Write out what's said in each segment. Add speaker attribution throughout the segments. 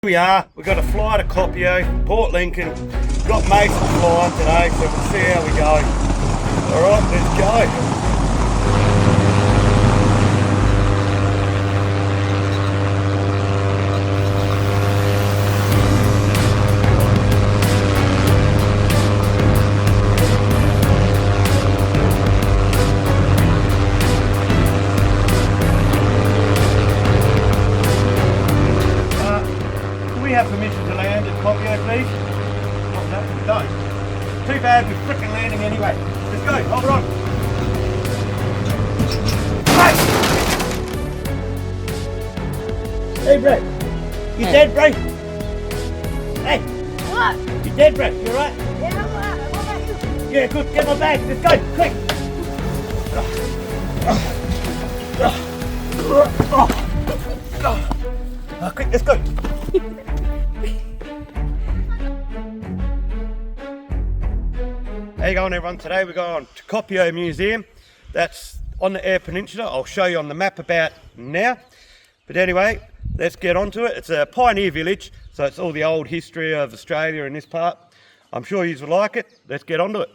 Speaker 1: Here we are, we've got a fly to Koppio, Port Lincoln. Got Mason flying today, so we'll see how we go. Alright, let's go. We have permission to land at Koppio, please? Oh, no, we don't. Too bad, we're frickin' landing anyway. Let's go, hold on. Hey, bro. You dead, bro? Hey.
Speaker 2: What?
Speaker 1: You dead, bro? You alright?
Speaker 2: Yeah, I'm alright. What about you?
Speaker 1: Yeah, good. Get my bag. Let's go, quick. Quick, let's go. How you going, everyone? Today we're going to Koppio Museum. That's on the Eyre Peninsula. I'll show you on the map about now. But anyway, let's get on to it. It's a pioneer village, so it's all the old history of Australia in this part. I'm sure you will like it. Let's get on to it.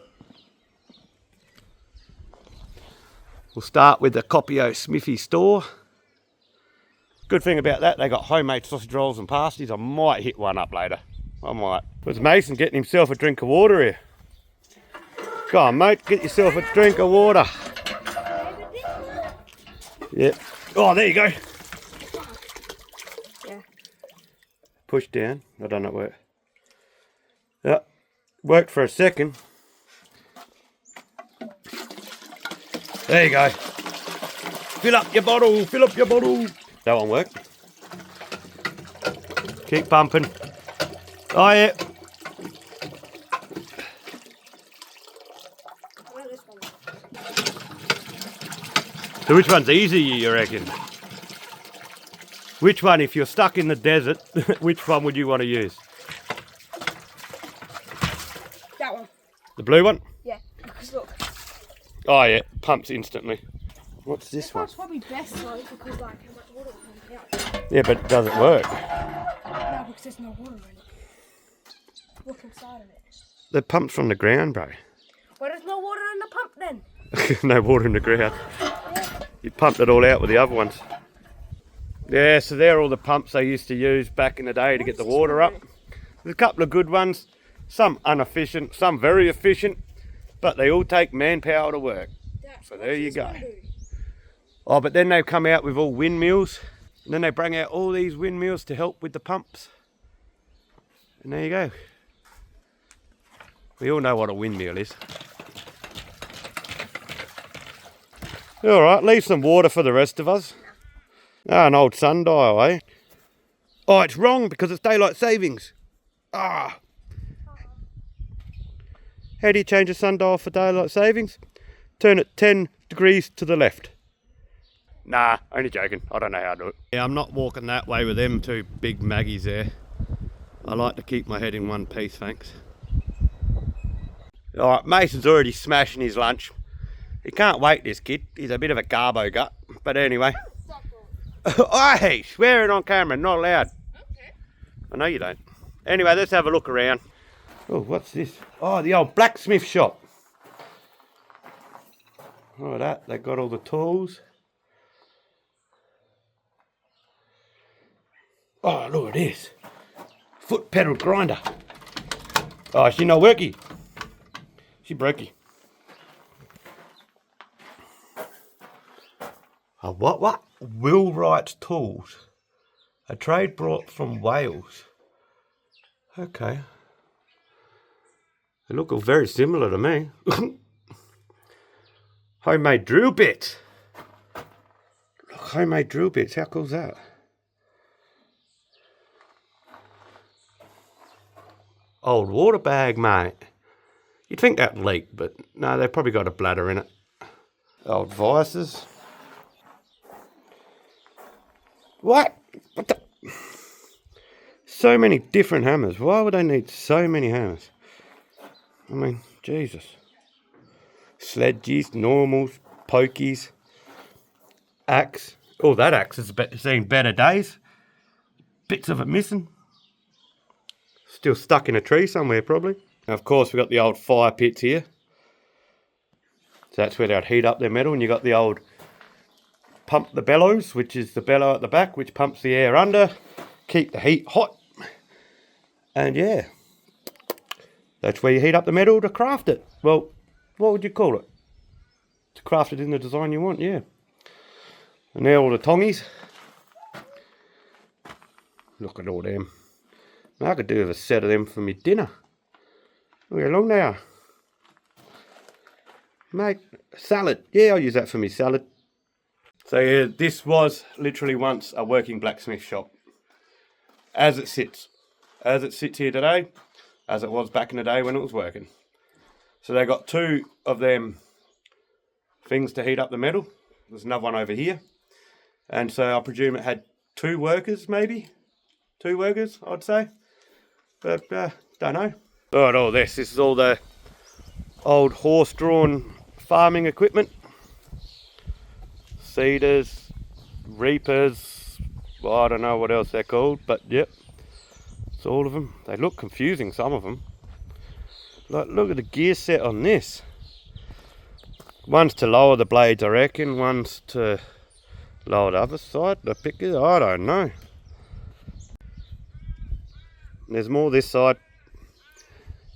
Speaker 1: We'll start with the Koppio Smithy store. Good thing about that, they got homemade sausage rolls and pasties. I might hit one up later. I might. There's Mason getting himself a drink of water here. Go on, mate, get yourself a drink of water. Yep. Oh, there you go.
Speaker 2: Yeah.
Speaker 1: Push down. I don't know where. Yep. Worked for a second. There you go. Fill up your bottle. Fill up your bottle. That one worked. Keep pumping. Oh, yeah. So which one's easier, you reckon? Which one, if you're stuck in the desert, which one would you want to use?
Speaker 2: That one.
Speaker 1: The blue one?
Speaker 2: Yeah, because look.
Speaker 1: Oh yeah, pumps instantly. What's this one?
Speaker 2: That's probably best though, because like how much water will come out.
Speaker 1: Yeah, but does it work?
Speaker 2: No, because there's no water in it. Look inside of it.
Speaker 1: The pump's from the ground, bro.
Speaker 2: Well, there's no water in the pump then.
Speaker 1: No water in the ground. You pumped it all out with the other ones. Yeah, so they're all the pumps they used to use back in the day to get the water up. There's a couple of good ones, some inefficient, some very efficient, but they all take manpower to work. So there you go. Oh, but then they've come out with all windmills, and then they bring out all these windmills to help with the pumps. And there you go. We all know what a windmill is. All right, leave some water for the rest of us. Ah, an old sundial, eh? Oh, it's wrong because it's daylight savings. Ah. How do you change a sundial for daylight savings? Turn it 10 degrees to the left. Nah, only joking. I don't know how to do it. Yeah, I'm not walking that way with them two big Maggies there. I like to keep my head in one piece, thanks. All right, Mason's already smashing his lunch. He can't wait, this kid. He's a bit of a garbo gut. But anyway. Hey, swearing on camera, not allowed.
Speaker 2: Okay.
Speaker 1: I know you don't. Anyway, let's have a look around. Oh, what's this? Oh, the old blacksmith shop. Look at that, they got all the tools. Oh, look at this. Foot pedal grinder. Oh, she no worky. She brokey. Oh, what? Wheelwright's tools. A trade brought from Wales. Okay. They look all very similar to me. Homemade drill bits. Look, homemade drill bits. How cool's that? Old water bag, mate. You'd think that'd leak, but no, they've probably got a bladder in it. Old vices. What? What the? So many different hammers. Why would they need so many hammers? I mean, Jesus. Sledges, normals, pokies, axe. Oh, that axe has seen better days. Bits of it missing. Still stuck in a tree somewhere probably. And of course we've got the old fire pits here. So that's where they'd heat up their metal, and you got the old pump the bellows, which is the bellow at the back, which pumps the air under, keep the heat hot. And yeah, that's where you heat up the metal to craft it. Well, what would you call it? To craft it in the design you want, yeah. And there are all the tongies. Look at all them. I could do with a set of them for my dinner. Look how long they are. Mate, salad. Yeah, I'll use that for my salad. So yeah, this was literally once a working blacksmith shop. As it sits. As it sits here today, as it was back in the day when it was working. So they got two of them things to heat up the metal. There's another one over here. And so I presume it had two workers, maybe? Two workers, I'd say. But, don't know. Look at all this. This is all the old horse-drawn farming equipment. Seeders, reapers, well, I don't know what else they're called, but yep. It's all of them. They look confusing, some of them. Like, look at the gear set on this. One's to lower the blades, I reckon. One's to lower the other side, the picker. I don't know. There's more this side,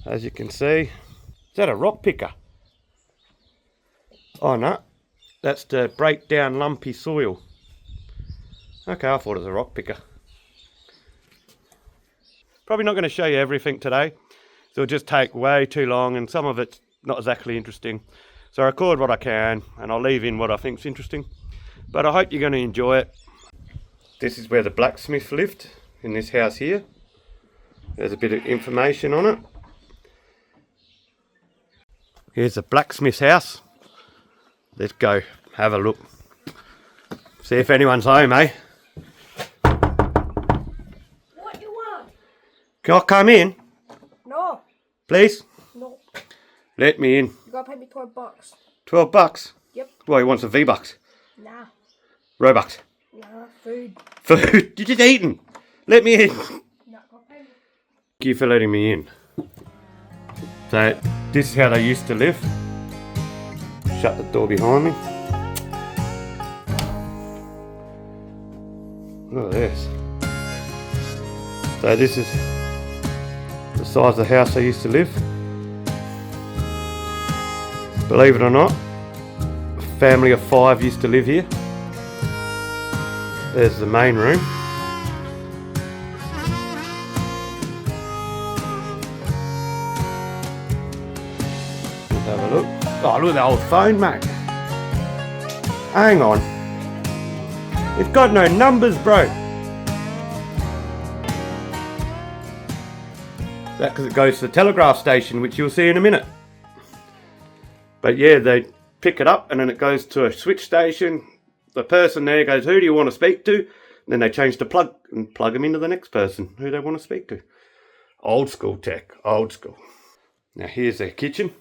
Speaker 1: as you can see. Is that a rock picker? Oh no, that's to break down lumpy soil. Okay, I thought it was a rock picker. Probably not going to show you everything today, so it'll just take way too long, and some of it's not exactly interesting. So I record what I can, and I'll leave in what I think's interesting. But I hope you're going to enjoy it. This is where the blacksmith lived, in this house here. There's a bit of information on it. Here's the blacksmith's house. Let's go have a look. See if anyone's home, eh?
Speaker 2: What you want?
Speaker 1: Can I come in?
Speaker 2: No.
Speaker 1: Please?
Speaker 2: No.
Speaker 1: Let me in.
Speaker 2: You gotta pay me $12.
Speaker 1: $12?
Speaker 2: Yep.
Speaker 1: Well, he wants a V-Bucks.
Speaker 2: Nah.
Speaker 1: Robux.
Speaker 2: Nah, food.
Speaker 1: Food? You're just eating. Let me in.
Speaker 2: Nah, go pay me.
Speaker 1: Thank you for letting me in. So, this is how they used to live. Shut the door behind me. Look at this. So this is the size of the house they used to live. Believe it or not, a family of 5 used to live here. There's the main room. Let's have a look. Oh, look at the old phone, mate. Hang on. It's got no numbers, bro. That's because it goes to the telegraph station, which you'll see in a minute. But yeah, they pick it up and then it goes to a switch station. The person there goes, who do you want to speak to? And then they change the plug and plug them into the next person who they want to speak to. Old school tech, old school. Now here's their kitchen.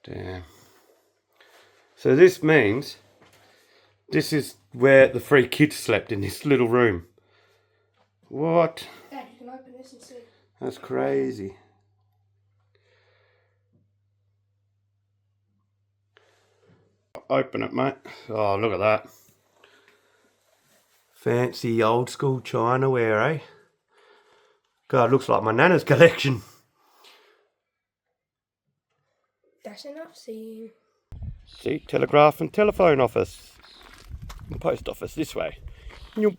Speaker 1: Damn. So this means this is where the 3 kids slept, in this little room. What?
Speaker 2: Dad, you can open this and see.
Speaker 1: That's crazy. Open it, mate. Oh, look at that. Fancy old school chinaware, eh? God, looks like my nana's collection.
Speaker 2: That's enough seeing.
Speaker 1: See, telegraph and telephone office. And post office this way. Yoop.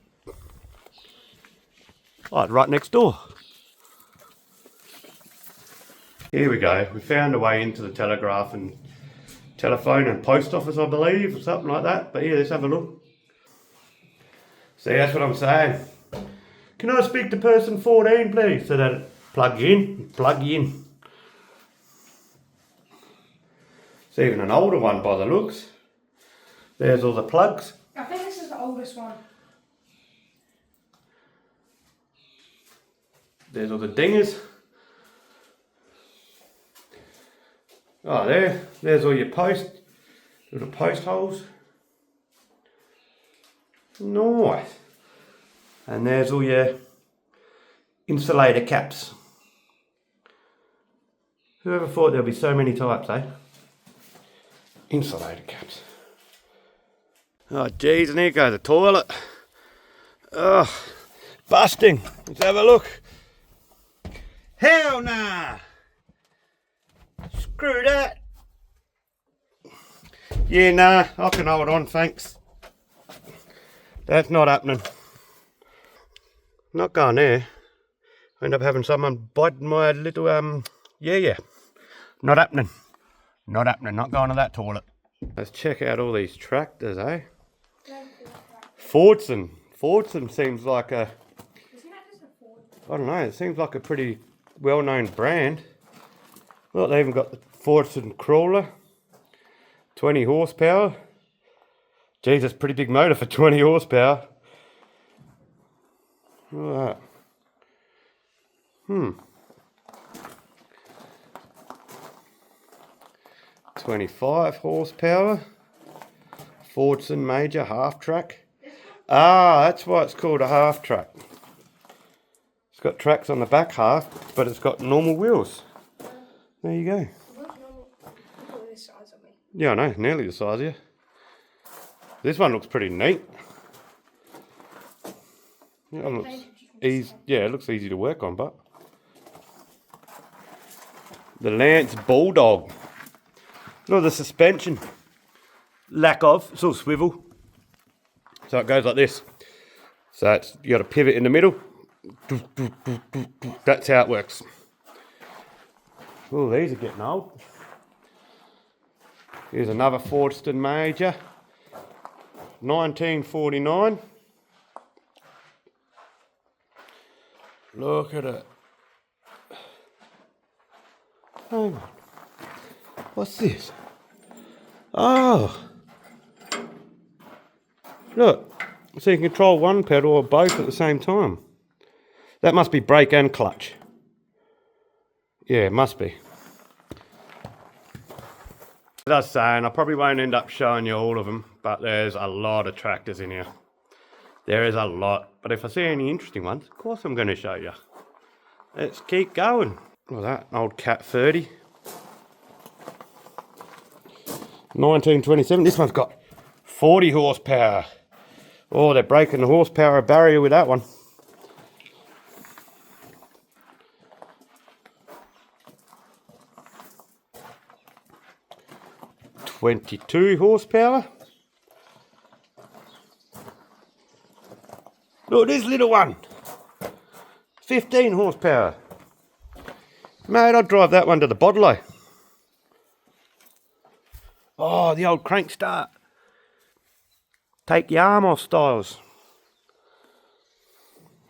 Speaker 1: Oh, right next door. Here we go. We found a way into the telegraph and telephone and post office, I believe, or something like that. But yeah, let's have a look. See, that's what I'm saying. Can I speak to person 14, please? So that it plug you in, plug you in. It's even an older one by the looks. There's all the plugs.
Speaker 2: I think this is the oldest one.
Speaker 1: There's all the dingers. Oh, there's all your little post holes. Nice. And there's all your insulator caps. Whoever thought there'd be so many types, eh? Insulator caps. Oh geez, and here goes the toilet. Oh, busting. Let's have a look. Hell nah! Screw that. Yeah, nah, I can hold on, thanks. That's not happening. Not going there. I end up having someone bite my little, yeah. Not happening. Not happening, not going to that toilet. Let's check out all these tractors, eh? Fordson. Fordson seems like a... I don't know, it seems like a pretty well-known brand. Look, they even got the Fordson crawler. 20 horsepower. Geez, that's a pretty big motor for 20 horsepower. Look at that. 25 horsepower. Fordson Major half track. Ah, that's why it's called a half track. It's got tracks on the back half, but it's got normal wheels. There you go. Yeah, I know, nearly the size of you. This one looks pretty neat. Yeah, it looks easy. Yeah, it looks easy to work on, but the Lance Bulldog. Look at the suspension. Lack of. It's all swivel. So it goes like this. So it's, you got a pivot in the middle. That's how it works. Oh, these are getting old. Here's another Fordson Major. 1949. Look at it. Hang on. What's this? Oh. Look. So you can control one pedal or both at the same time. That must be brake and clutch. Yeah, it must be. As I was saying, I probably won't end up showing you all of them, but there's a lot of tractors in here. There is a lot. But if I see any interesting ones, of course I'm going to show you. Let's keep going. Look at that, an old Cat 30. 1927. This one's got 40 horsepower. Oh, they're breaking the horsepower barrier with that one. .22 horsepower. Look at this little one. 15 horsepower. Mate, I'd drive that one to the Bodlow. Oh, the old crank start. Take your arm off styles.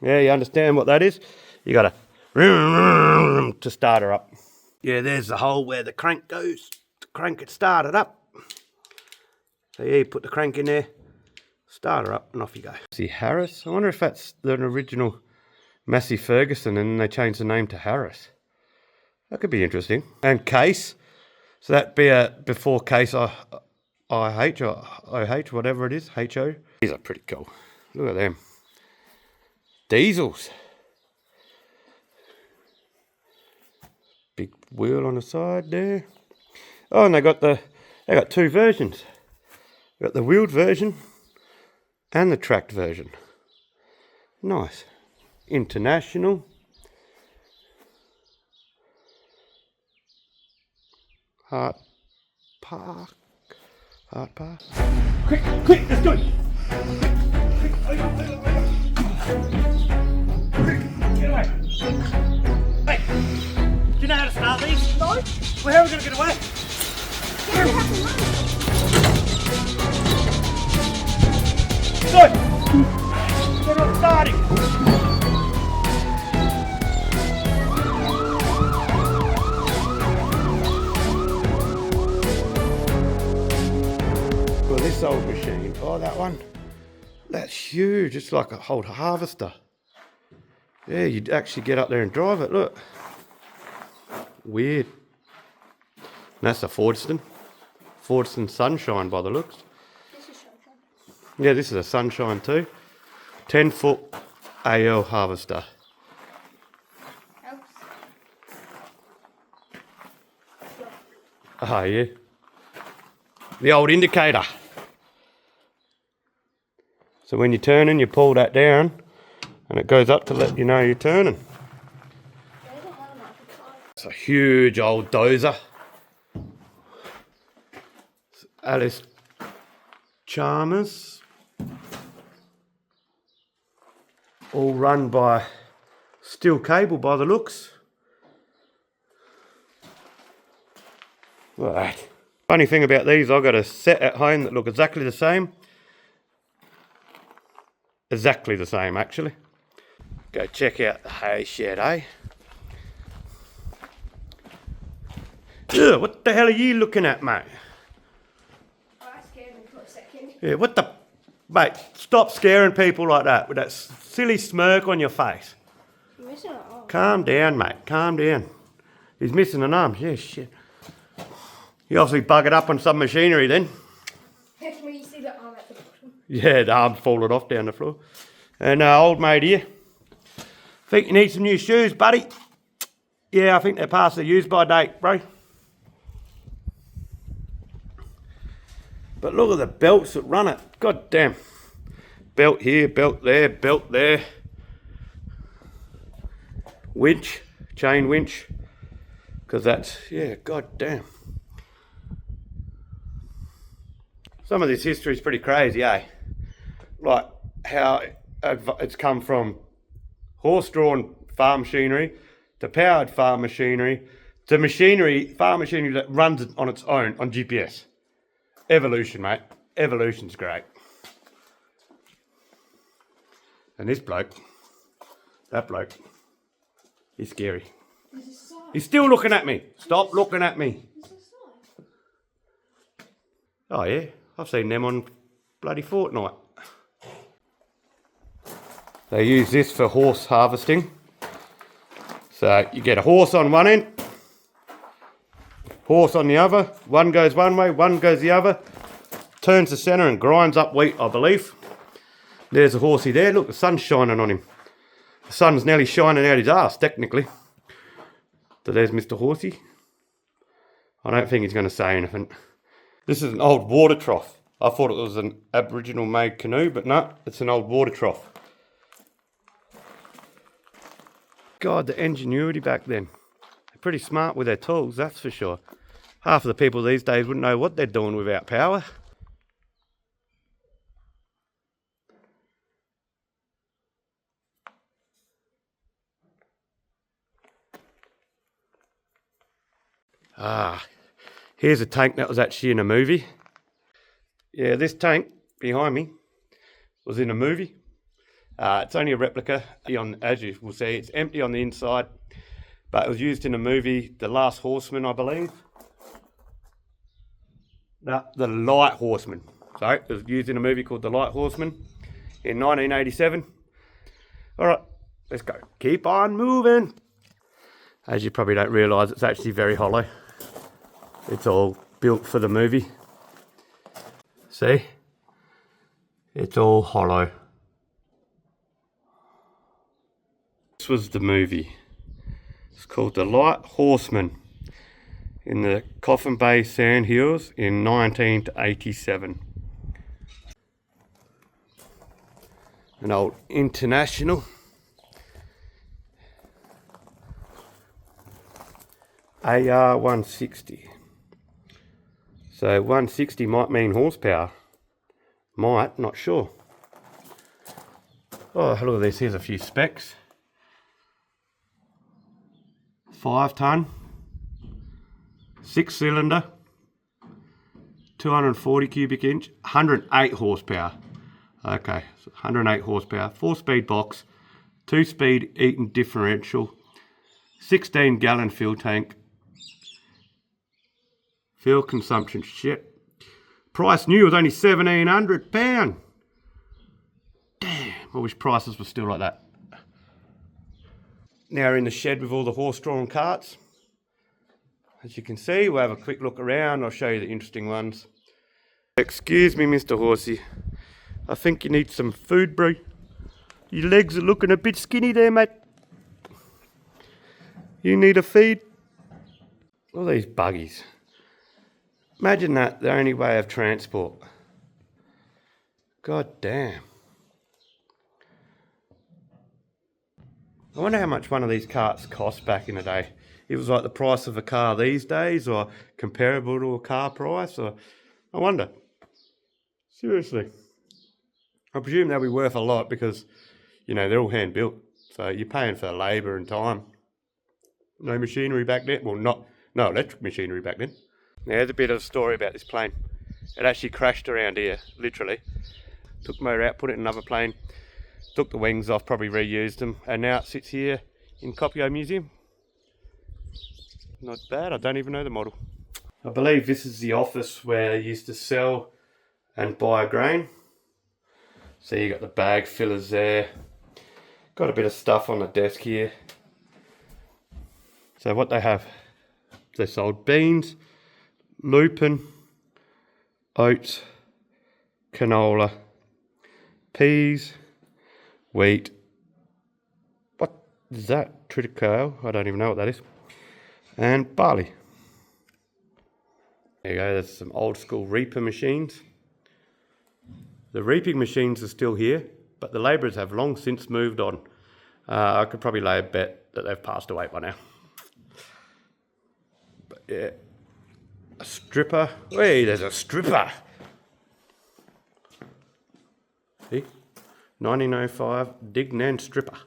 Speaker 1: Yeah, you understand what that is? You gotta to start her up. Yeah, there's the hole where the crank goes. To crank it started up. So yeah, you put the crank in there, start her up, and off you go. See, Harris? I wonder if that's the original Massey Ferguson and then they changed the name to Harris. That could be interesting. And Case. So that'd be a before Case IH or OH, whatever it is, HO. These are pretty cool. Look at them. Diesels. Big wheel on the side there. Oh, and they got two versions. They got the wheeled version and the tracked version. Nice. International. Hart Park. Quick, let's do it. Quick, get away. Hey, do you know how to start these? No. Well, how are we going to get away? Good. They're not starting. Well, this old machine, oh, that one, that's huge. It's like a whole harvester. Yeah, you'd actually get up there and drive it, look. Weird. And that's a Fordson Sunshine by the looks.
Speaker 2: This is Sunshine.
Speaker 1: Yeah, this is a Sunshine too. 10 foot AL harvester.
Speaker 2: Helps.
Speaker 1: Oh yeah. The old indicator. So when you're turning, you pull that down and it goes up to let you know you're turning. It's a huge old dozer. It's Alice Chalmers. All run by steel cable by the looks. Right. Funny thing about these, I've got a set at home that look exactly the same. Exactly the same, actually. Go check out the hay shed, eh? Ugh, what the hell are you looking at, mate?
Speaker 2: Oh, that scared me for a second.
Speaker 1: Yeah, what the... Mate, stop scaring people like that with that silly smirk on your face.
Speaker 2: You're missing an arm.
Speaker 1: Calm down, mate. Calm down. He's missing an arm. Yeah, shit. He obviously buggered up on some machinery then.
Speaker 2: That's when you see the arm at the bottom.
Speaker 1: Yeah, the arm's fallen off down the floor. And old mate here. Think you need some new shoes, buddy? Yeah, I think they're past the use by date, bro. But look at the belts that run it. God damn. Belt here, belt there, belt there. Winch, chain winch. Because that's, yeah, god damn. Some of this history is pretty crazy, eh? Like how it's come from horse-drawn farm machinery to powered farm machinery to farm machinery that runs on its own on GPS. Evolution, mate. Evolution's great. And this bloke, that bloke, he's scary. He's still looking at me. Stop looking at me. Oh yeah, I've seen them on bloody Fortnite. They use this for horse harvesting. So you get a horse on one end, horse on the other, one goes one way, one goes the other, turns the centre and grinds up wheat, I believe. There's a horsey there, look, the sun's shining on him. The sun's nearly shining out his arse, technically. So there's Mr. Horsey. I don't think he's going to say anything. This is an old water trough. I thought it was an Aboriginal made canoe, but no, it's an old water trough. God, the ingenuity back then. They're pretty smart with their tools, that's for sure. Half of the people these days wouldn't know what they're doing without power. Ah, here's a tank that was actually in a movie. Yeah, this tank behind me was in a movie. It's only a replica. As you will see, it's empty on the inside, but it was used in a movie, The Last Horseman, I believe. No, The Light Horseman. Sorry, it was used in a movie called The Light Horseman in 1987. All right, let's go. Keep on moving. As you probably don't realise, it's actually very hollow. It's all built for the movie. See? It's all hollow. This was the movie. It's called The Light Horseman in the Coffin Bay Sandhills in 1987. An old International. AR 160. So 160 might mean horsepower. Might, not sure. Oh, look at this. Here's a few specs. 5 ton, 6 cylinder, 240 cubic inch, 108 horsepower. Okay, so 108 horsepower, 4-speed box, 2-speed Eaton differential, 16 gallon fuel tank. Fuel consumption, shit. Price new was only £1,700. Damn, I wish prices were still like that. Now we're in the shed with all the horse-drawn carts. As you can see, we'll have a quick look around. I'll show you the interesting ones. Excuse me, Mr. Horsey. I think you need some food, bro. Your legs are looking a bit skinny there, mate. You need a feed. All these buggies. Imagine that, the only way of transport. God damn. I wonder how much one of these carts cost back in the day. It was like the price of a car these days, or comparable to a car price, or I wonder. Seriously. I presume they'll be worth a lot because, you know, they're all hand built. So you're paying for labour and time. No machinery back then. Well, no electric machinery back then. Now, here's a bit of a story about this plane. It actually crashed around here, literally. Took the motor out, put it in another plane, took the wings off, probably reused them, and now it sits here in Koppio Museum. Not bad, I don't even know the model. I believe this is the office where they used to sell and buy grain. So you got the bag fillers there. Got a bit of stuff on the desk here. So what they have, they sold beans, lupin, oats, canola, peas, wheat. What is that? Triticale? I don't even know what that is. And barley. There you go, there's some old school reaper machines. The reaping machines are still here, but the labourers have long since moved on. I could probably lay a bet that they've passed away by now. But yeah, a stripper. Hey, there's a stripper. See? 1905 Dignan stripper.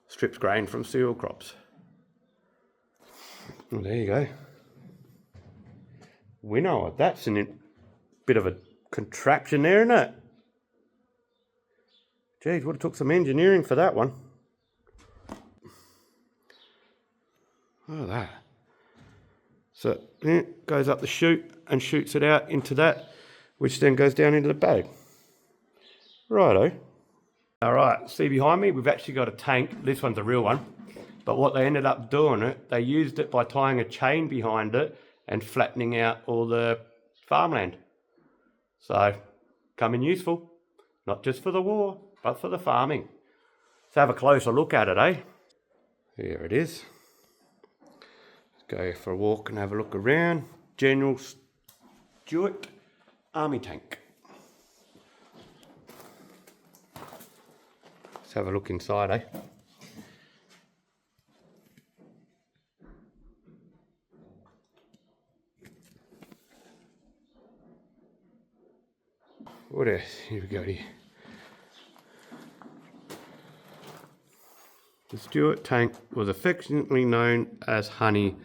Speaker 1: Strips grain from cereal crops. Well, there you go. Winnower. That's a bit of a contraption there, isn't it? Geez, would have took some engineering for that one. Look at that. So it goes up the chute and shoots it out into that, which then goes down into the bag. Righto. Alright, see behind me, we've actually got a tank. This one's a real one. But what they ended up doing, they used it by tying a chain behind it and flattening out all the farmland. So, coming useful. Not just for the war, but for the farming. Let's have a closer look at it, eh? Here it is. Let's go for a walk and have a look around. General Stuart Army tank. Let's have a look inside, eh? What else? Here we go here. The Stuart tank was affectionately known as Honey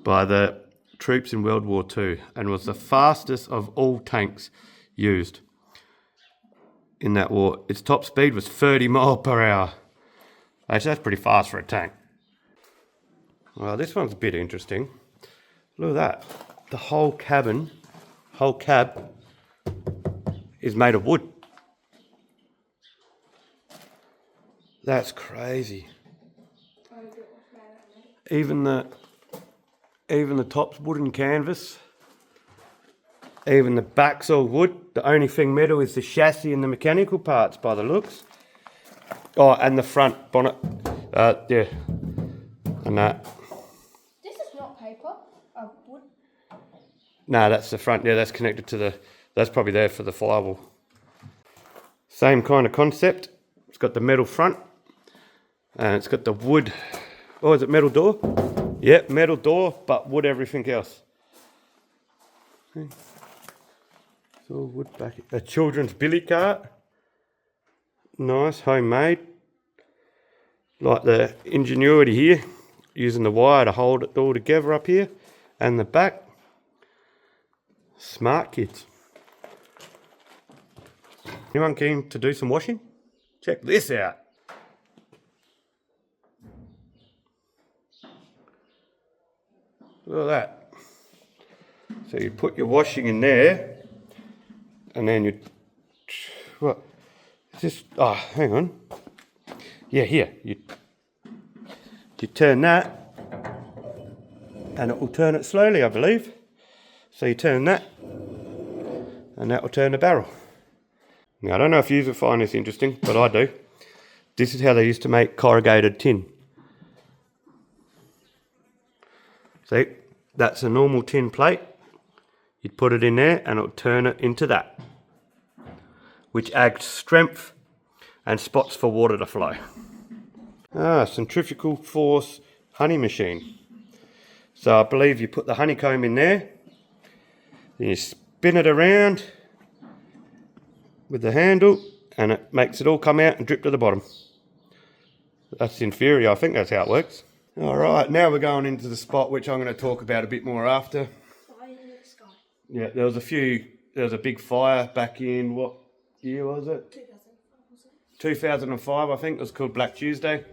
Speaker 1: by the troops in World War II and was the fastest of all tanks used in that war. Its top speed was 30 miles per hour. Actually, that's pretty fast for a tank. Well, this one's a bit interesting. Look at that. The whole cab is made of wood. That's crazy. Even the top's wooden canvas. Even the back's all wood. The only thing metal is the chassis and the mechanical parts by the looks. Oh, and the front bonnet. Yeah. And that.
Speaker 2: This is not paper. Wood.
Speaker 1: No, that's the front. Yeah, that's connected to the... That's probably there for the firewall. Same kind of concept. It's got the metal front. And it's got the wood. Oh, is it metal door? Yep, metal door, but wood everything else. It's all wood back. A children's billy cart. Nice, homemade. Like the ingenuity here. Using the wire to hold it all together up here. And the back. Smart kids. Anyone keen to do some washing? Check this out. Look at that. So you put your washing in there, and then you... What? Is this... Oh, hang on. Yeah, here. You turn that, and it will turn it slowly, I believe. So you turn that, and that will turn the barrel. Now, I don't know if you will find this interesting, but I do. This is how they used to make corrugated tin. See, that's a normal tin plate. You'd put it in there and it'll turn it into that, which adds strength and spots for water to flow. Centrifugal force honey machine. So I believe you put the honeycomb in there, then you spin it around with the handle and it makes it all come out and drip to the bottom. That's inferior, I think that's how it works. Alright, now we're going into the spot which I'm going to talk about a bit more after.
Speaker 2: Fire in the sky.
Speaker 1: Yeah, there was a big fire back in, what year was it? 2005, I think. It was called Black Tuesday.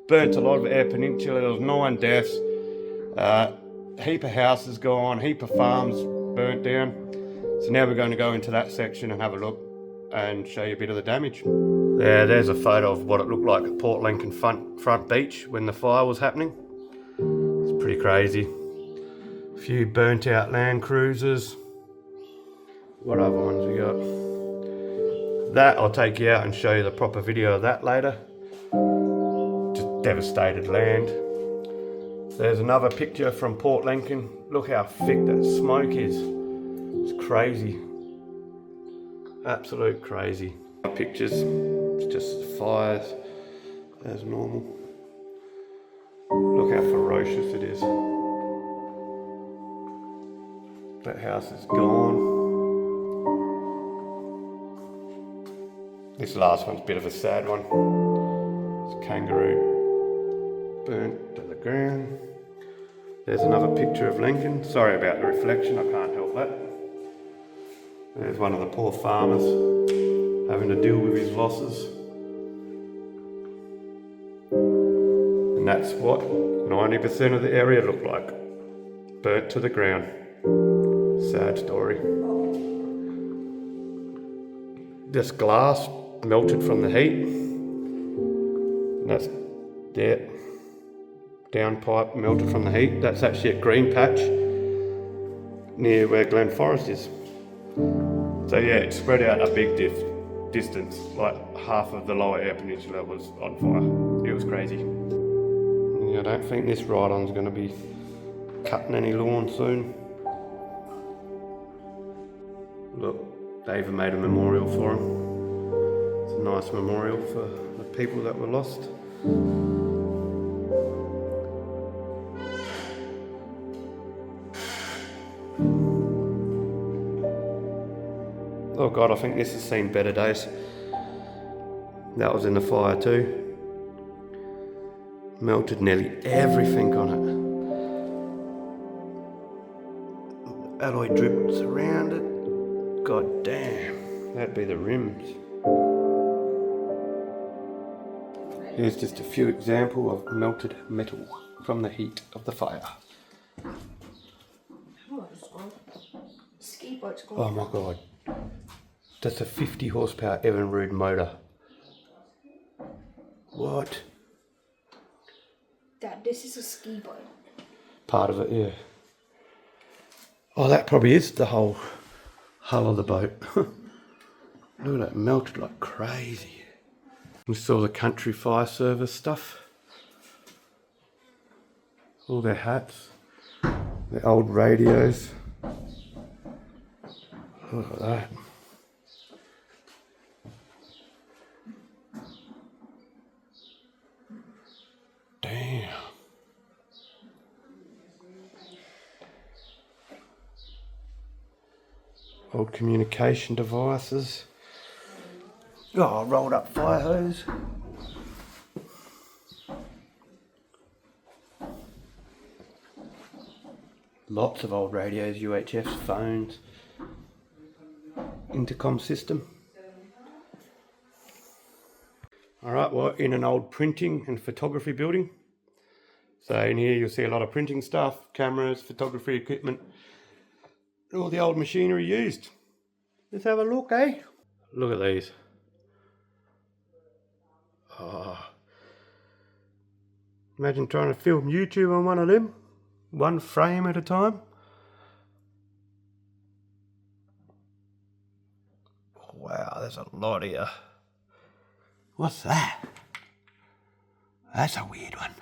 Speaker 1: Burnt a lot of Eyre Peninsula. There was 9 deaths. Heap of houses gone, heap of farms burnt down. So now we're going to go into that section and have a look and show you a bit of the damage. There's a photo of what it looked like at Port Lincoln front beach when the fire was happening. It's pretty crazy. A few burnt out Land Cruisers. What other ones we got? That I'll take you out and show you the proper video of that later. Just devastated land. There's another picture from Port Lincoln. Look how thick that smoke is. It's crazy. Absolute crazy. Pictures, it's just fires as normal. Look how ferocious it is. That house is gone. This last one's a bit of a sad one. It's a kangaroo burnt to the ground. There's another picture of Lincoln. Sorry about the reflection, I can't help that. There's one of the poor farmers having to deal with his losses. And that's what 90% of the area looked like. Burnt to the ground. Sad story. This glass melted from the heat. And that's there. Downpipe melted from the heat. That's actually a green patch near where Glen Forest is. So yeah, it spread out a big distance, like half of the lower Eyre Peninsula was on fire. It was crazy. Yeah, I don't think this ride-on's going to be cutting any lawn soon. Look, they even made a memorial for him. It's a nice memorial for the people that were lost. Oh God, I think this has seen better days. That was in the fire too. Melted nearly everything on it. Alloy drips around it. God damn, that'd be the rims. Here's just a few examples of melted metal from the heat of the fire. Oh my God. That's a 50 horsepower Evinrude motor. What?
Speaker 2: Dad, this is a ski boat.
Speaker 1: Part of it, yeah. Oh, that probably is the whole hull of the boat. Look at that, melted like crazy. We saw the country fire service stuff. All their hats. Their old radios. Look at that. Damn. Old communication devices. Oh, rolled up fire hose. Lots of old radios, UHFs, phones, intercom system. Alright, we're in an old printing and photography building. So in here you'll see a lot of printing stuff, cameras, photography equipment, all the old machinery used. Let's have a look, eh? Look at these. Oh. Imagine trying to film YouTube on one of them, one frame at a time. Wow, there's a lot here. What's that? That's a weird one.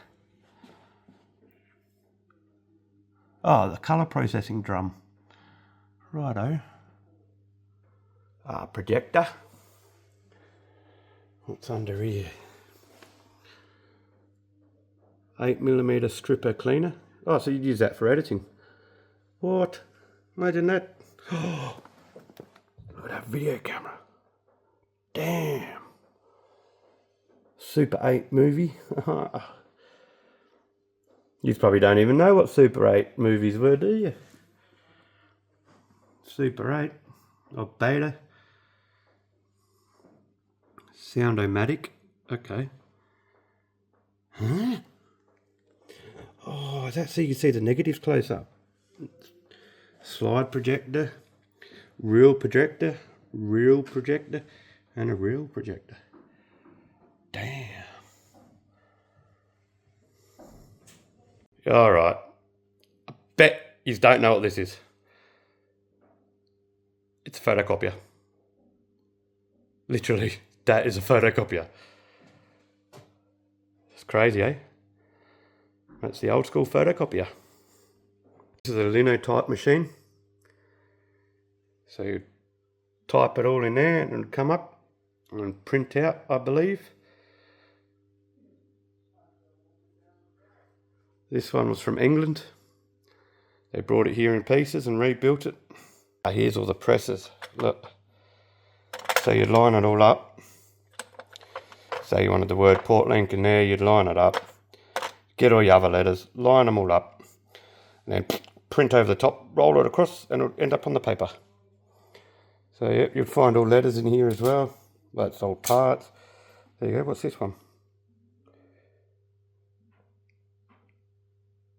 Speaker 1: Oh, the colour processing drum. Righto. Projector. What's under here? 8mm stripper cleaner. Oh, so you'd use that for editing. What? Imagine that. Oh, look at that video camera. Damn. Super 8 movie. You probably don't even know what Super 8 movies were, do you? Super 8 or Beta. Sound-O-Matic. Okay. Huh? Oh, is that so you can see the negatives close up? Slide projector, real projector, and a real projector. Damn. Alright. I bet you don't know what this is. It's a photocopier. Literally, that is a photocopier. It's crazy, eh? That's the old school photocopier. This is a linotype machine. So you type it all in there and it'll come up and print out, I believe. This one was from England. They brought it here in pieces and rebuilt it. Here's all the presses. Look. So you'd line it all up. Say you wanted the word port link in there, you'd line it up. Get all your other letters, line them all up, and then print over the top, roll it across, and it'll end up on the paper. So yeah, you'd find all letters in here as well. That's all parts. There you go. What's this one?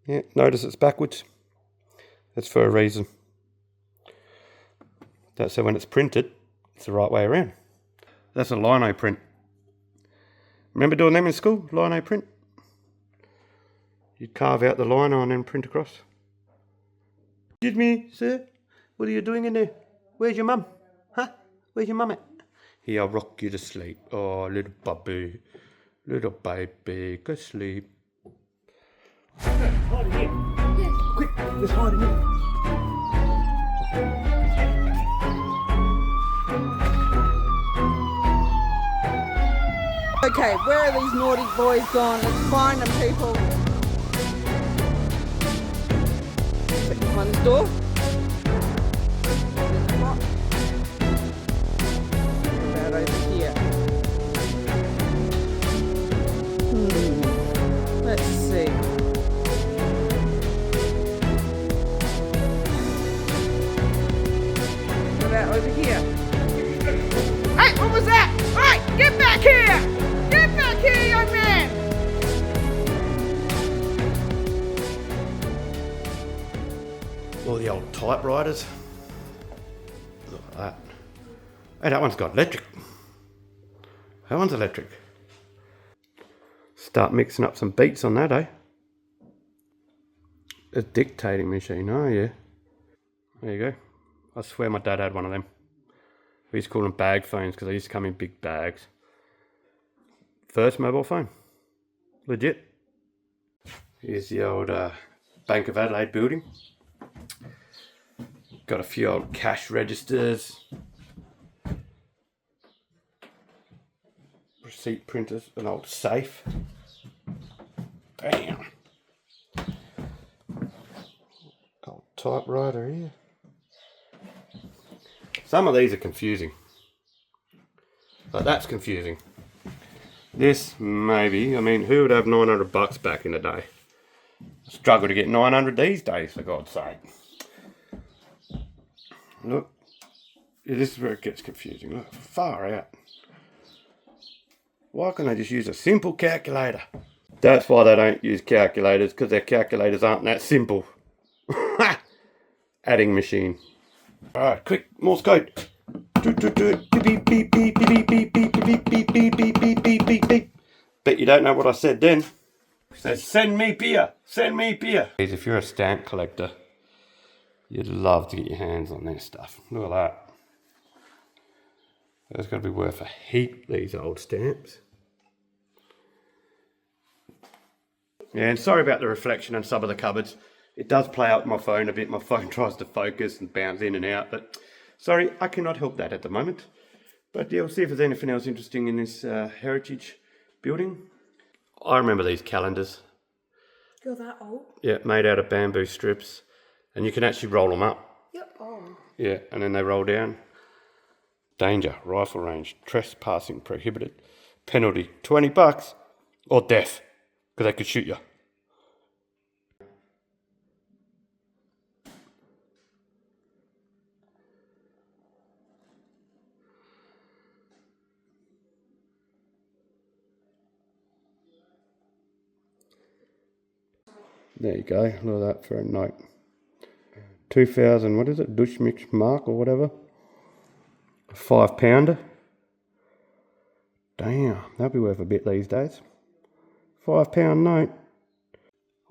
Speaker 1: Yeah, notice it's backwards. That's for a reason. That's so when it's printed, it's the right way around. That's a lino print. Remember doing them in school? Lino print. You'd carve out the lino and then print across. Excuse me, sir. What are you doing in there? Where's your mum? Huh? Where's your mum at? Here, I'll rock you to sleep. Oh, little baby. Little baby, go sleep. Hide in here. Yeah. Quick, let's hide in here.
Speaker 3: Okay, where are these naughty boys gone? Let's find them, people. Check this door. What about over here? Let's see. What about over here? Hey, what was that? Hey, get back here! Get back here, young man!
Speaker 1: All the old typewriters. Look at that. Hey, that one's got electric. That one's electric. Start mixing up some beats on that, eh? A dictating machine, oh yeah. There you go. I swear my dad had one of them. We used to call them bag phones because they used to come in big bags. First mobile phone. Legit. Here's the old Bank of Adelaide building. Got a few old cash registers. Receipt printers, an old safe. Bam. Old typewriter here. Some of these are confusing. But that's confusing. This, maybe. I mean, who would have $900 back in the day? Struggle to get 900 these days, for God's sake. Look. Yeah, this is where it gets confusing. Look, far out. Why can't they just use a simple calculator? That's why they don't use calculators, because their calculators aren't that simple. Adding machine. Alright, quick, Morse code. Bet you don't know what I said then. It says, send me beer, send me beer. If you're a stamp collector, you'd love to get your hands on this stuff. Look at that. That's going to be worth a heap, these old stamps. Yeah, and sorry about the reflection on some of the cupboards. It does play out my phone a bit. My phone tries to focus and bounce in and out, but sorry, I cannot help that at the moment. But yeah, we'll see if there's anything else interesting in this heritage building. I remember these calendars.
Speaker 2: You're that old?
Speaker 1: Yeah, made out of bamboo strips. And you can actually roll them up.
Speaker 2: Yep. Oh.
Speaker 1: Yeah, and then they roll down. Danger, rifle range, trespassing prohibited. Penalty, $20 or death, because they could shoot you. There you go, look at that for a note. 2000, what is it, Dushmix mark or whatever. A £5. Damn, that'd be worth a bit these days. £5 note.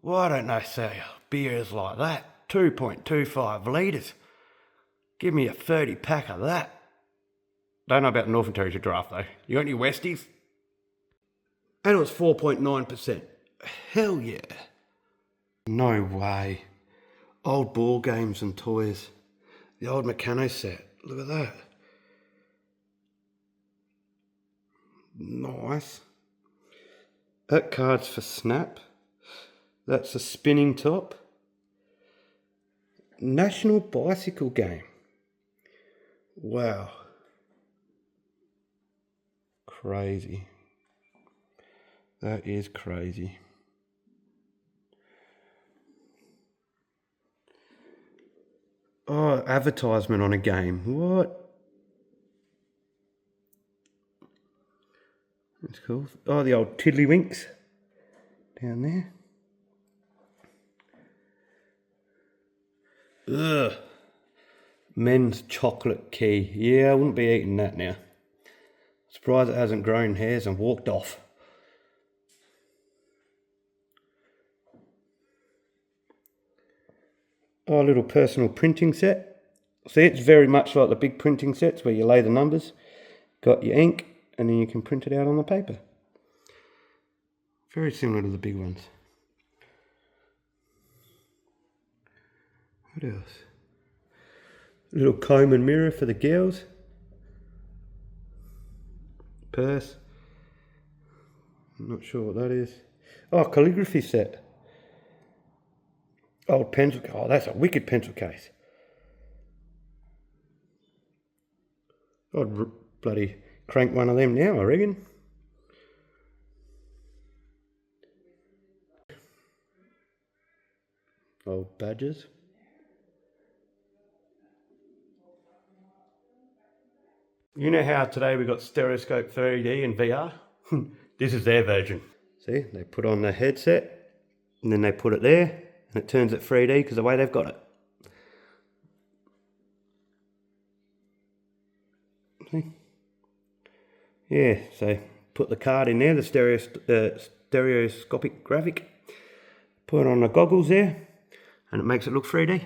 Speaker 1: Why don't they sell beers like that? 2.25 litres. Give me a 30 pack of that. Don't know about the Northern Territory draft though. You got any Westies? And it was 4.9%. Hell yeah. No way. Old ball games and toys. The old Meccano set. Look at that. Nice. That card's for Snap. That's a spinning top. National bicycle game. Wow. Crazy. That is crazy. Oh, advertisement on a game. What? That's cool. Oh, the old Tiddlywinks down there. Ugh. Men's chocolate key. Yeah, I wouldn't be eating that now. Surprised it hasn't grown hairs and walked off. Oh, a little personal printing set. See, it's very much like the big printing sets where you lay the numbers, got your ink, and then you can print it out on the paper. Very similar to the big ones. What else? A little comb and mirror for the girls. Purse. I'm not sure what that is. Oh, calligraphy set. Old pencil. Oh, that's a wicked pencil case. I'd bloody crank one of them now, I reckon. Old badges. You know how today we got stereoscope 3D and VR? This is their version. See, they put on the headset and then they put it there and it turns it 3D because the way they've got it. See? Yeah, so put the card in there, the stereoscopic graphic, put it on the goggles there and it makes it look 3D.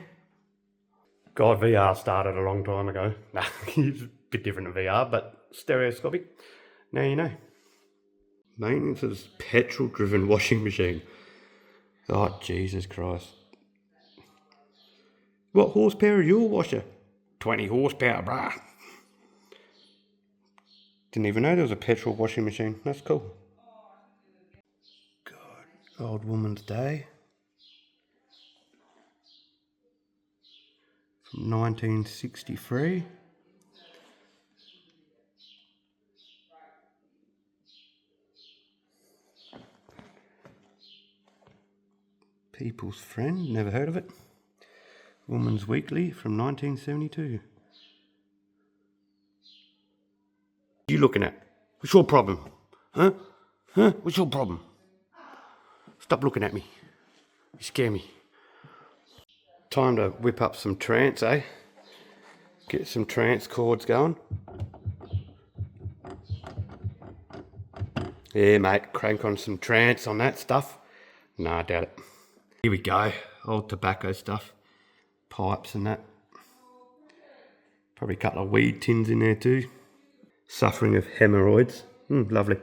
Speaker 1: God, VR started a long time ago. Nah, it's a bit different than VR, but stereoscopic. Now you know. Maintenance of petrol-driven washing machine. Oh, Jesus Christ. What horsepower is your washer? 20 horsepower, brah. Didn't even know there was a petrol washing machine. That's cool. God, old woman's day. From 1963. People's Friend, never heard of it. Woman's Weekly from 1972. What are you looking at? What's your problem? Huh? Huh? What's your problem? Stop looking at me. You scare me. Time to whip up some trance, eh? Get some trance chords going. Yeah, mate, crank on some trance on that stuff. Nah, I doubt it. Here we go, old tobacco stuff. Pipes and that. Probably a couple of weed tins in there too. suffering of hemorrhoids. Lovely.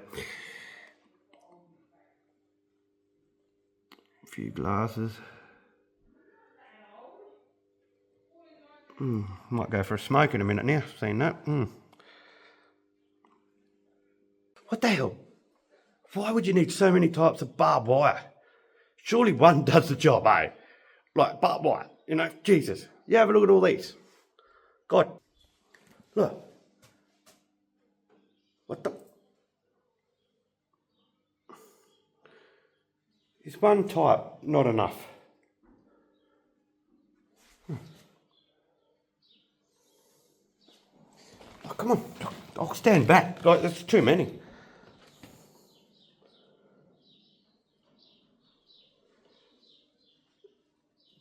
Speaker 1: A few glasses. Might go for a smoke in a minute now, seen that. What the hell? Why would you need so many types of barbed wire? Surely one does the job, eh? Like barbed wire, you know, Jesus. You have a look at all these. God, look. What the? Is one type not enough? Oh, come on, I'll stand back. Like, there's too many.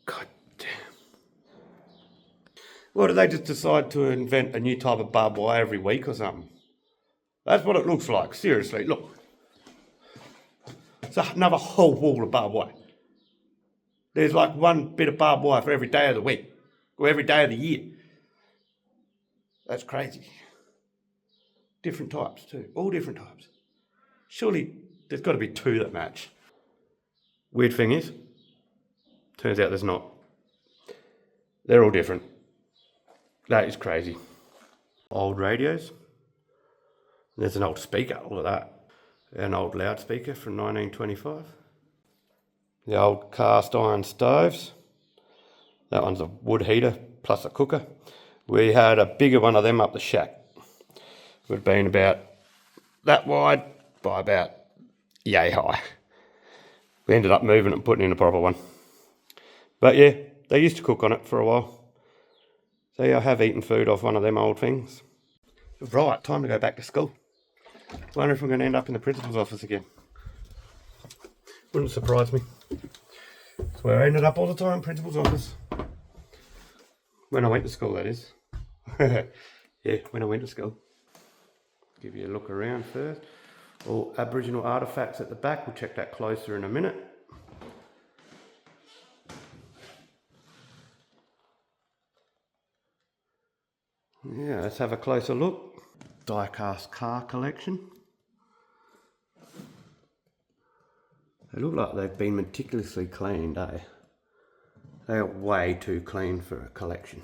Speaker 1: God damn. Well, do they just decide to invent a new type of barbed wire every week or something? That's what it looks like, seriously, look. It's another whole wall of barbed wire. There's like one bit of barbed wire for every day of the week, or every day of the year. That's crazy. Different types too, all different types. Surely there's got to be two that match. Weird thing is, turns out there's not. They're all different. That is crazy. Old radios. There's an old speaker, all of that. An old loudspeaker from 1925. The old cast iron stoves. That one's a wood heater plus a cooker. We had a bigger one of them up the shack. It would have been about that wide by about yay high. We ended up moving it and putting in a proper one. But yeah, they used to cook on it for a while. So yeah, I have eaten food off one of them old things. Right, time to go back to school. Wonder if I'm going to end up in the principal's office again. Wouldn't surprise me. That's where I ended up all the time, principal's office. When I went to school, that is. Yeah, when I went to school. Give you a look around first. All Aboriginal artefacts at the back. We'll check that closer in a minute. Yeah, let's have a closer look. Die-cast car collection. They look like they've been meticulously cleaned, eh? They are way too clean for a collection.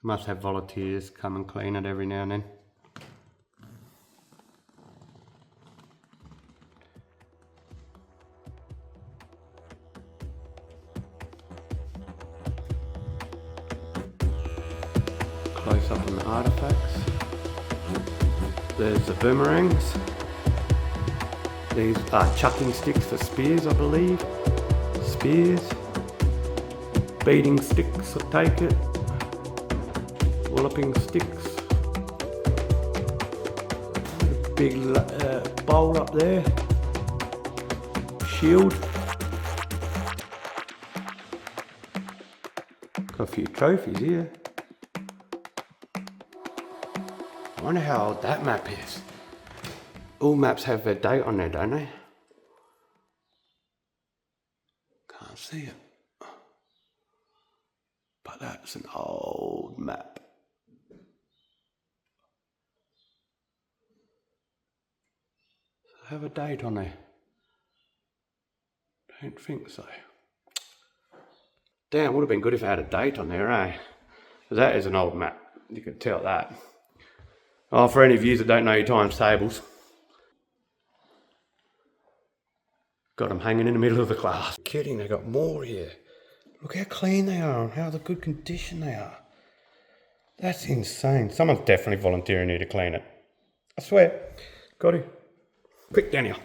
Speaker 1: Must have volunteers come and clean it every now and then. Close up on the artifacts. There's the boomerangs. These are chucking sticks for spears, I believe. Spears. Beating sticks, I take it. Walloping sticks. Big bowl up there. Shield. Got a few trophies here. I wonder how old that map is. All maps have their date on there, don't they? Can't see it. But that's an old map. Have a date on there? Don't think so. Damn, would have been good if I had a date on there, eh? Because that is an old map. You can tell that. Oh, for any of you that don't know your times tables. Got them hanging in the middle of the class. Kidding, they got more here. Look how clean they are and how the good condition they are. That's insane. Someone's definitely volunteering here to clean it. I swear. Got it. Quick, down here.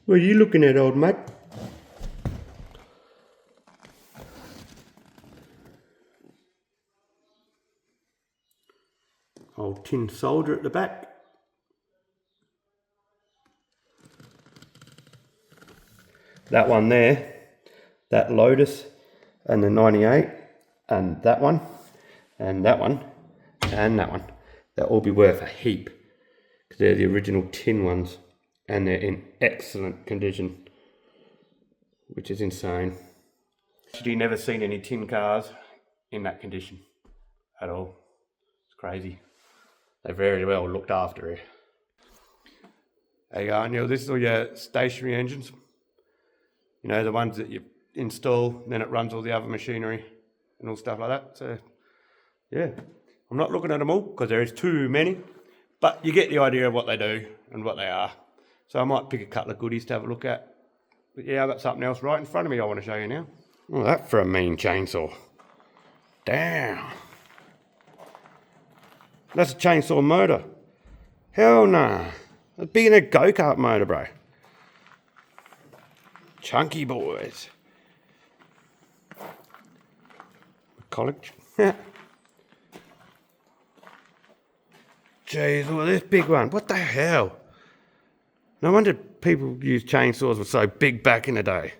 Speaker 1: What are you looking at, old mate? Old tin soldier at the back. That one there, that Lotus, and the 98, and that one, and that one, and that one. They'll all be worth a heap, because they're the original tin ones, and they're in excellent condition, which is insane. Actually, never seen any tin cars in that condition. at all. It's crazy. They very well looked after it. There you go, and this is all your stationary engines. You know, the ones that you install, then it runs all the other machinery and all stuff like that. So, yeah, I'm not looking at them all because there is too many, but you get the idea of what they do and what they are. So I might pick a couple of goodies to have a look at. But yeah, I've got something else right in front of me I want to show you now. Oh, that for a mean chainsaw. Damn. That's a chainsaw motor. Hell nah. That's bigger than a go-kart motor, bro. Chunky boys. College. Jeez, look at this big one. What the hell? No wonder people use chainsaws were so big back in the day.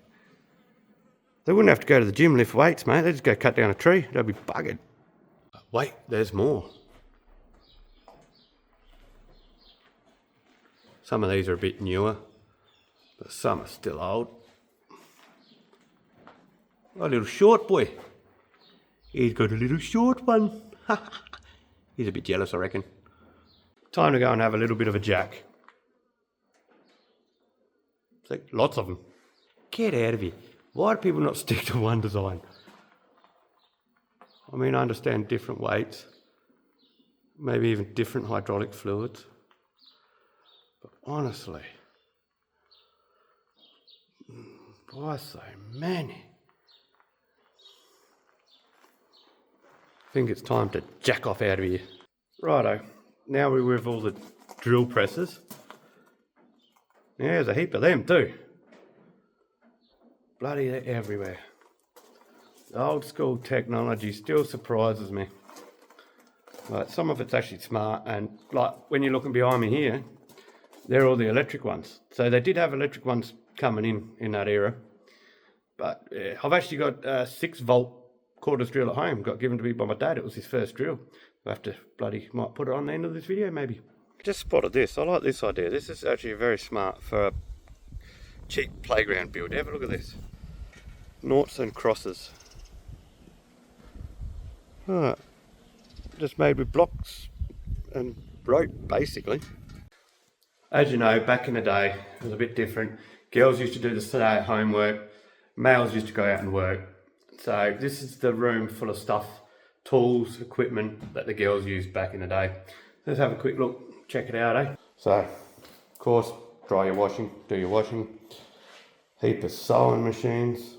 Speaker 1: They wouldn't have to go to the gym, lift weights, mate. They'd just go cut down a tree. They'd be buggered. Wait, there's more. Some of these are a bit newer, but some are still old. Oh, a little short boy. He's got a little short one. He's a bit jealous, I reckon. Time to go and have a little bit of a jack. See, lots of them. Get out of here. Why do people not stick to one design? I mean, I understand different weights, maybe even different hydraulic fluids. But honestly, why so many? I think it's time to jack off out of here. Righto, now we're with all the drill presses. Yeah, there's a heap of them too. Bloody they're everywhere. The old school technology still surprises me. Like, some of it's actually smart, and like when you're looking behind me here, they're all the electric ones. So they did have electric ones coming in that era. But I've actually got a 6-volt cordless drill at home, got given to me by my dad. It was his first drill. I'll have to might put it on the end of this video maybe. Just spotted this. I like this idea. This is actually very smart for a cheap playground build. Have a look at this. Noughts and crosses. Alright. Just made with blocks and rope basically. As you know, back in the day it was a bit different. Girls used to do the stay-at-home work. Males used to go out and work. So this is the room full of stuff, tools, equipment that the girls used back in the day. Let's have a quick look, check it out, eh? So, of course, dry your washing, do your washing. Heap of sewing machines.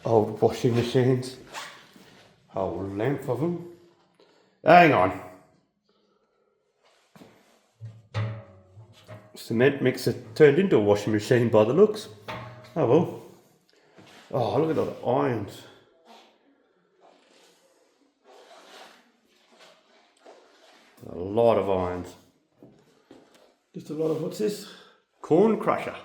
Speaker 1: Old washing machines. Whole length of them. Hang on. Cement mixer turned into a washing machine by the looks. Oh well. Oh, look at all the irons. A lot of irons. Just a lot of, what's this? Corn crusher.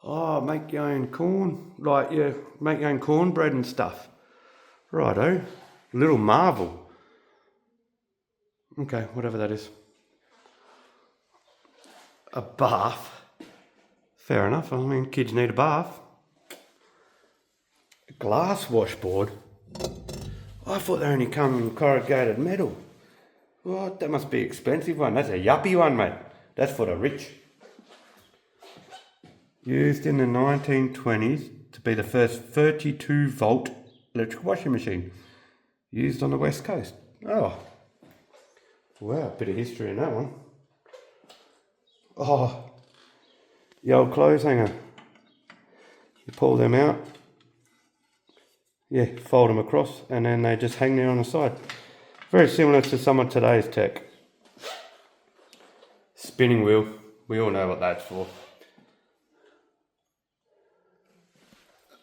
Speaker 1: Oh, make your own corn. Like, yeah, make your own cornbread and stuff. Righto. Little marvel. Okay, whatever that is. A bath. Fair enough. I mean, kids need a bath. A glass washboard. I thought they only come in corrugated metal. What? That must be an expensive one. That's a yuppie one, mate. That's for the rich. Used in the 1920s to be the first 32-volt electric washing machine. Used on the West Coast. Oh. Wow, a bit of history in that one. Oh, the old clothes hanger. You pull them out. Yeah, fold them across and then they just hang there on the side. Very similar to some of today's tech. Spinning wheel. We all know what that's for.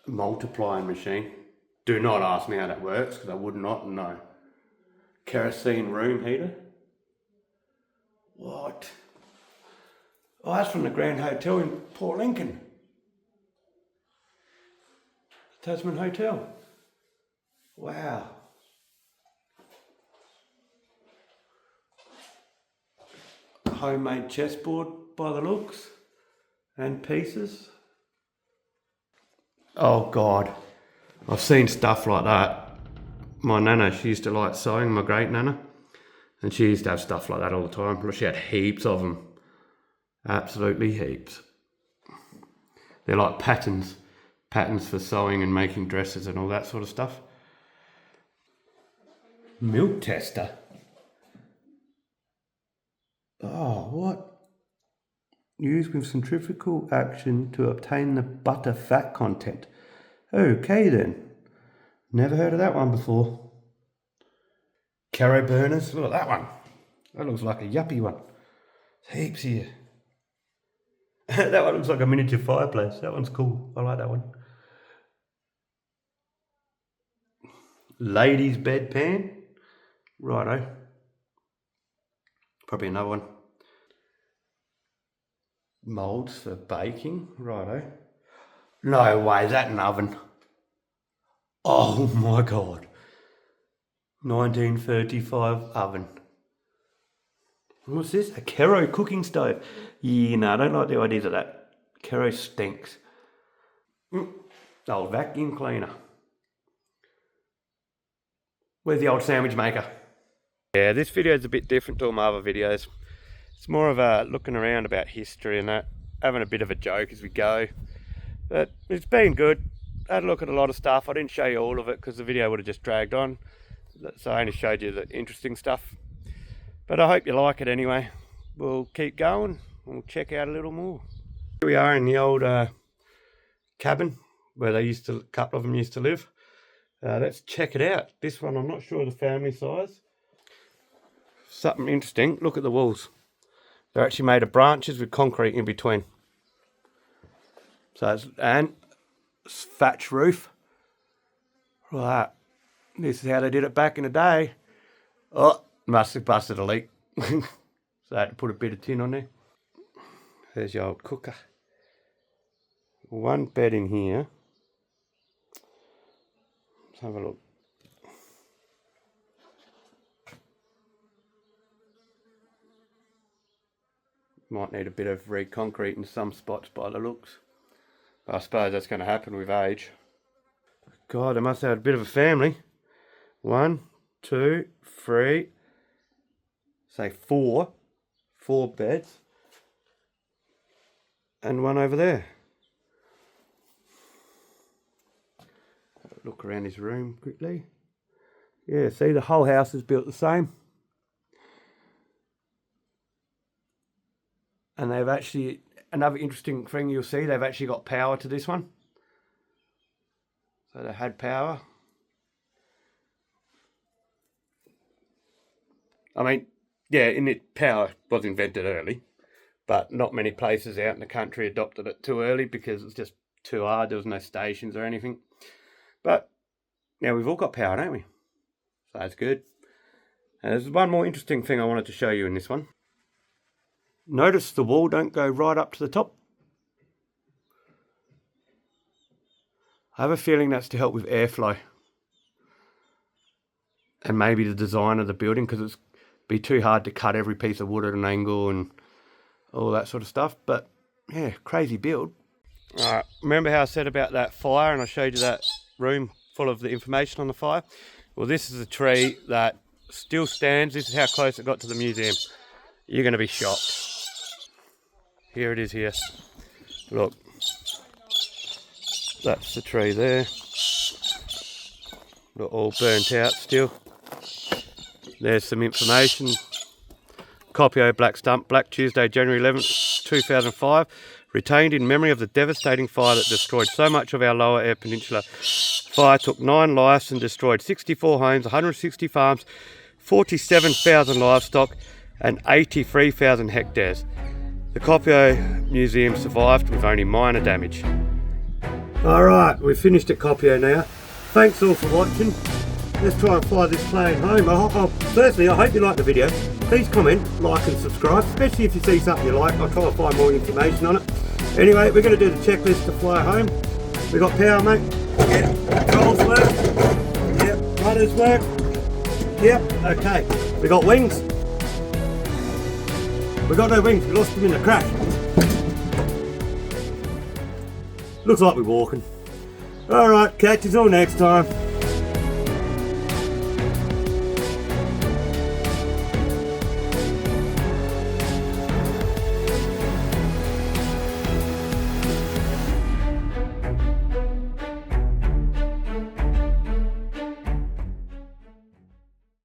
Speaker 1: Multiplying machine. Do not ask me how that works because I would not know. Kerosene room heater. What? Oh, that's from the Grand Hotel in Port Lincoln. Tasman Hotel. Wow. Homemade chessboard by the looks and pieces. Oh God, I've seen stuff like that. My nana, she used to like sewing, my great nana, and she used to have stuff like that all the time. She had heaps of them, absolutely heaps. They're like patterns for sewing and making dresses and all that sort of stuff. Milk tester. Oh, what? Used with centrifugal action to obtain the butter fat content. Okay then. Never heard of that one before. Caro burners. Look at that one. That looks like a yuppie one. Heaps here. That one looks like a miniature fireplace. That one's cool. I like that one. Ladies' bedpan. Righto. Probably another one. Moulds for baking. Righto. No way, is that an oven? Oh my God. 1935 oven. What's this? A Kero cooking stove. Yeah, no, I don't like the ideas of that. Kero stinks. Old vacuum cleaner. Where's the old sandwich maker? Yeah, this video is a bit different to all my other videos. It's more of a looking around about history and that, having a bit of a joke as we go. But it's been good. I had a look at a lot of stuff. I didn't show you all of it because the video would have just dragged on. So I only showed you the interesting stuff. But I hope you like it anyway. We'll keep going. We'll check out a little more. Here we are in the old cabin where a couple of them used to live. Let's check it out. This one, I'm not sure of the family size. Something interesting. Look at the walls. They're actually made of branches with concrete in between. So it's thatch roof. Right. This is how they did it back in the day. Oh, must have busted a leak. So I had to put a bit of tin on there. There's your old cooker. One bed in here. Let's have a look. Might need a bit of reconcrete in some spots by the looks. But I suppose that's going to happen with age. God, they must have had a bit of a family. 1, 2, 3, say 4 beds. And one over there. Look around his room quickly. Yeah, see, the whole house is built the same. And they've actually, another interesting thing you'll see, they've actually got power to this one. So they had power. I mean, yeah, power was invented early, but not many places out in the country adopted it too early because it's just too hard. There was no stations or anything. But now we've all got power, don't we? So that's good. And there's one more interesting thing I wanted to show you in this one. Notice the wall don't go right up to the top. I have a feeling that's to help with airflow. And maybe the design of the building, because it's be too hard to cut every piece of wood at an angle and all that sort of stuff. But yeah, crazy build. Alright, remember how I said about that fire and I showed you that room full of the information on the fire? Well, this is a tree that still stands. This is how close it got to the museum. You're going to be shocked. Here it is here. Look. That's the tree there. Look, all burnt out still. There's some information. Koppio Black Stump, Black Tuesday, January 11th, 2005. Retained in memory of the devastating fire that destroyed so much of our lower Eyre Peninsula. Fire took 9 lives and destroyed 64 homes, 160 farms, 47,000 livestock and 83,000 hectares. The Koppio Museum survived with only minor damage. Alright, we've finished at Koppio now. Thanks all for watching. Let's try and fly this plane home. Firstly, I hope you liked the video. Please comment, like and subscribe, especially if you see something you like. I'll try and find more information on it. Anyway, we're going to do the checklist to fly home. We got power, mate. Yep. Controls work. Yep. Rudders work. Yep. Okay. We got wings. We got no wings. We lost them in the crash. Looks like we're walking. Alright, catch us all next time.